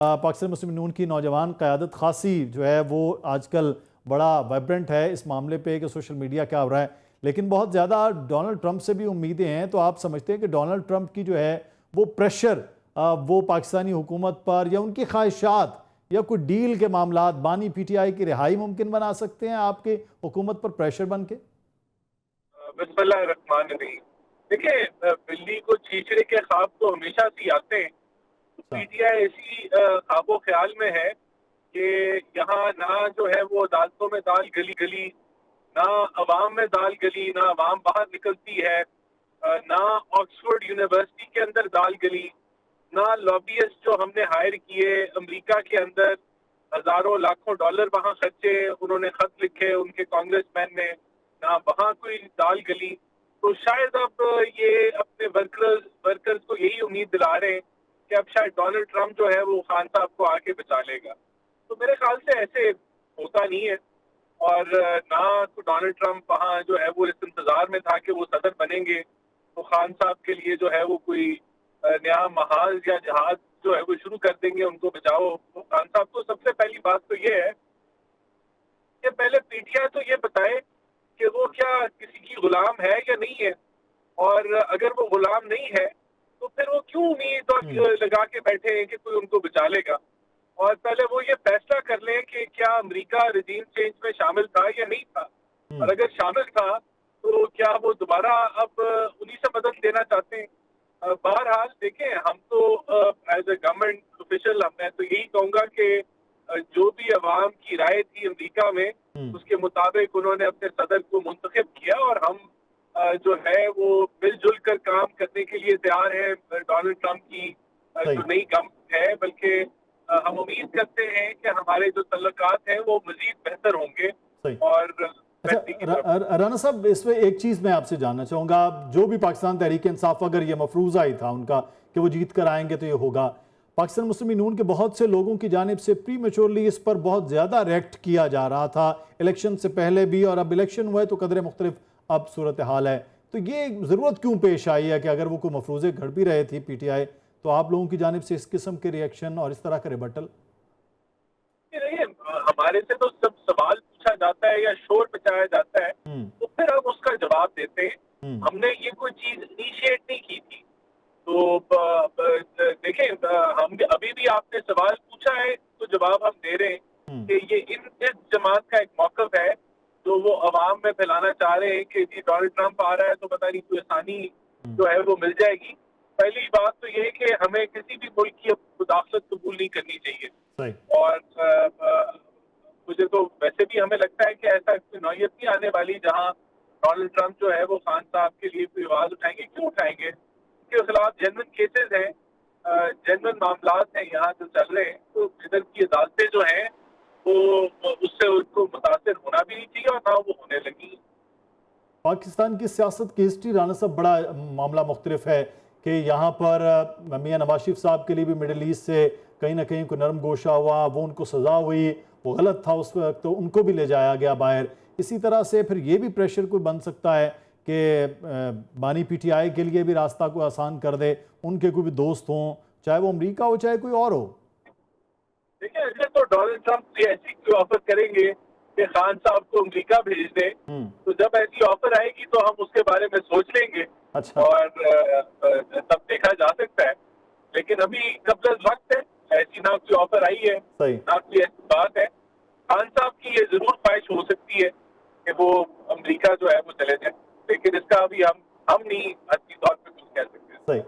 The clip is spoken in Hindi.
पाकिस्तान मुस्लिम नून की नौजवान क़यादत खासी जो है वो आजकल बड़ा वाइब्रेंट है इस मामले पे कि सोशल मीडिया क्या हो रहा है, लेकिन बहुत ज़्यादा डोनाल्ड ट्रंप से भी उम्मीदें हैं। तो आप समझते हैं कि डोनाल्ड ट्रंप की जो है वो प्रेशर वो पाकिस्तानी हुकूमत पर या उनकी ख्वाहिशात या कोई डील के मामलात बानी पीटीआई की रिहाई मुमकिन बना सकते हैं आपके हुकूमत पर प्रेशर बन के? बिस्मिल्लाह रहमान रहीम। देखिए, बिल्ली को चीचड़े के ख्वाब तो हमेशा से ही आते हैं। तो अच्छा। पीटीआई ऐसी ख्वाबो ख्याल में है कि यहाँ ना जो है वो अदालतों में दाल गली गली, ना अवाम में दाल गली, ना अवाम बाहर निकलती है, ना ऑक्सफोर्ड यूनिवर्सिटी के अंदर दाल गली, ना लॉबियस्ट जो हमने हायर किए अमेरिका के अंदर हजारों लाखों डॉलर वहां खर्चे, उन्होंने खत लिखे उनके कांग्रेसमैन ने, ना वहां कोई दाल गली। तो शायद अब ये अपने वर्कर्स को यही उम्मीद दिला रहे हैं कि अब शायद डोनाल्ड ट्रंप जो है वो खान साहब को आके बचा लेगा। तो मेरे ख्याल से ऐसे होता नहीं है। और ना तो डोनाल्ड ट्रंप वहाँ जो है वो इस इंतजार में था कि वो सदर बनेंगे तो खान साहब के लिए जो है वो कोई नया महाज या जहाज जो है वो शुरू कर देंगे उनको बचाओ। तो खान साहब को सबसे पहली बात तो ये है कि पहले पीटीआई तो ये बताए कि वो क्या किसी की गुलाम है या नहीं है, और अगर वो गुलाम नहीं है तो फिर वो क्यों उम्मीद और हम्म। लगा के बैठे हैं कि कोई उनको बचा लेगा। और पहले वो ये फैसला कर लें कि क्या अमेरिका रिजीम चेंज में शामिल था या नहीं था, और हम्म। अगर शामिल था तो क्या वो दोबारा अब उन्हीं से मदद लेना चाहते हैं। बहरहाल देखें, हम तो एज ए गवर्नमेंट ऑफिशियल मैं तो यही कहूँगा कि जो भी अवाम की राय थी अमेरिका में हम्म। उसके मुताबिक उन्होंने अपने सदर को मुंतखब किया, और हम जो है वो मिलजुल कर काम करने के लिए तैयार है। डोनाल्ड ट्रंप की सही। जो नई गवर्नमेंट है, बल्कि हम उम्मीद करते हैं कि हमारे जो तल्लुकात हैं वो मजीद बेहतर होंगे सही। और अच्छा, बेहतरी की तरफ। राना साहब, इसमें एक चीज़ मैं आपसे जानना चाहूँगा। जो भी पाकिस्तान तहरीक इंसाफ, अगर ये मफरूज़ा ही था उनका कि वो जीत कर आएंगे तो ये होगा, पाकिस्तान मुस्लिम नून के बहुत से लोगों की जानिब से प्री मेच्योरली इस पर बहुत ज़्यादा रिएक्ट किया जा रहा था, इलेक्शन से पहले भी, और अब इलेक्शन हुआ है तो कदर मुख्तलिफ अब सूरत हाल है। तो ये ज़रूरत क्यों पेश आई है कि अगर वो कोई मफरूज़े घड़ भी रहे थे पीटीआई, तो आप लोगों की जानिब से इस किस्म के रिएक्शन और इस तरह का रिबटल? नहीं, हमारे से तो सब सवाल पूछा जाता है या शोर मचाया जाता है, हम्म। तो फिर हम उसका जवाब देते हैं। हम्म। हमने ये कोई चीज इनिशिएट नहीं की थी। तो देखें, हम अभी भी आपने सवाल पूछा है तो जवाब हम दे रहे हैं हम्म। कि ये इस जमात का एक मौकफ है जो वो अवाम में फैलाना चाह रहे हैं कि जी डोनाल्ड ट्रंप आ रहा है तो पता नहीं कोई आसानी हम्म। जो है वो मिल जाएगी। पहली बात तो ये है कि हमें किसी भी मुल्क की मुदाखलत कबूल नहीं करनी चाहिए। सही। और मुझे तो वैसे भी हमें लगता है कि ऐसा कोई नौयत नहीं आने वाली जहां डोनाल्ड ट्रंप जो है वो खान साहब के लिए कोई आवाज उठाएंगे। क्यों उठाएंगे? उनके खिलाफ जेन्युइन केसेस हैं, जेन्युइन मामलात हैं यहाँ जो चल रहे हैं। तो इधर की अदालतें जो हैं वो उससे उनको मुतासर होना भी नहीं चाहिए, और ना वो होने लगी। पाकिस्तान की सियासत की हिस्ट्री, राना साहब, बड़ा मामला मुख्तलिफ है कि यहाँ पर मियाँ नवाज शरीफ साहब के लिए भी मिडल ईस्ट से कहीं ना कहीं कोई नरम गोशा हुआ, वो उनको सज़ा हुई, वो गलत था उस वक्त, तो उनको भी ले जाया गया बाहर। इसी तरह से फिर ये भी प्रेशर कोई बन सकता है कि बानी पीटीआई के लिए भी रास्ता को आसान कर दे, उनके कोई भी दोस्त हों, चाहे वो अमरीका हो चाहे कोई और हो। देखिए, ऐसे तो डोनाल्ड ट्रंप ऐसी कोई ऑफर करेंगे कि खान साहब को अमेरिका भेज दें, हम्म। तो जब ऐसी ऑफर आएगी तो हम उसके बारे में सोच लेंगे अच्छा। और तब देखा जा सकता है। लेकिन अभी कबल वक्त है, ऐसी ना कोई ऑफर आई है, सही। ना कोई ऐसी बात है। खान साहब की ये जरूर ख्वाहिश हो सकती है कि वो अमेरिका जो है वो चले जाए, लेकिन इसका अभी हम नहीं अच्छी तौर पर कुछ कह सकते। सही।